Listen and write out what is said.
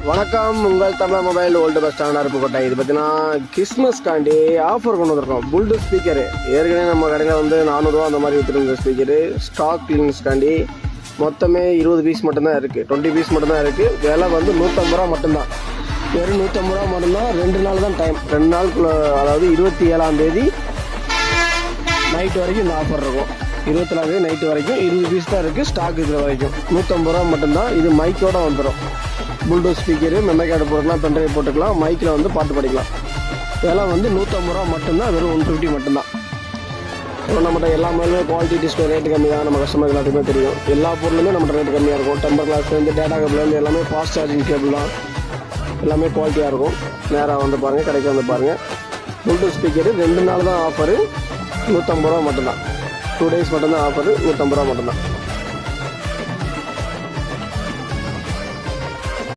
வணக்கம், உங்கள் Tamil mobile old bus stand Aruppukottai. இது பார்த்தீங்கன்னா கிறிஸ்மஸ்காண்டி ஆஃபர் கொண்டு வந்திருக்கோம். புல்டூத் ஸ்பீக்கரு ஏற்கனவே நம்ம கடையில் வந்து 400 ரூபா அந்த மாதிரி விற்றுருந்த ஸ்பீக்கரு ஸ்டாக் கிளீன்ஸ்காண்டி மொத்தமே 20 பீஸ் மட்டும்தான் இருக்குது, 20 பீஸ் மட்டும்தான் இருக்குது. விலை வந்து 150 ரூபா மட்டும்தான், வெறும் 150 ரூபா மட்டும்தான். 2 நாள் தான் டைம், 2 நாளுக்குள்ள, அதாவது 27ஆம் தேதி நைட்டு வரைக்கும் இந்த ஆஃபர் இருக்கும். 24ஆம் தேதி நைட்டு வரைக்கும் 20 பீஸ் தான் இருக்குது ஸ்டாக். இருக்கிற வரைக்கும் 150 ரூபா மட்டும்தான். இது மைக்கோடு வந்துடும். புல்டூத் ஸ்பீக்கரு, மெமரி கார்டு போட்டுக்கலாம், பென்ட்ரைவ் போட்டுக்கலாம், மைக்கில் வந்து பாட்டு படிக்கலாம். இதெல்லாம் வந்து 150 ரூபா மட்டும்தான், வெறும் 150 மட்டும்தான். இப்போ நம்மகிட்ட எல்லா மேலுமே குவாலிட்டி டிஸ்பிளே ரேட்டு கம்மி தான். நம்ம கஸ்டமர் எல்லாத்துக்குமே தெரியும். எல்லா பொருளுமே நம்மகிட்ட ரேட்டு கம்மியாக இருக்கும். டெம்பர் கிளாஸ்லேருந்து டேட்டா கேபிள்லேருந்து எல்லாமே ஃபாஸ்ட் சார்ஜிங் கேபிள் தான், எல்லாமே குவாலிட்டியாக இருக்கும். நேராக வந்து பாருங்கள், கடைக்கு வந்து பாருங்கள். புல்டூத் ஸ்பீக்கரு 2 நாள் தான் ஆஃபரு, 150 ரூபா மட்டும்தான். 2 டேஸ் மட்டும்தான் ஆஃபரு, 150 ரூபா மட்டும்தான்.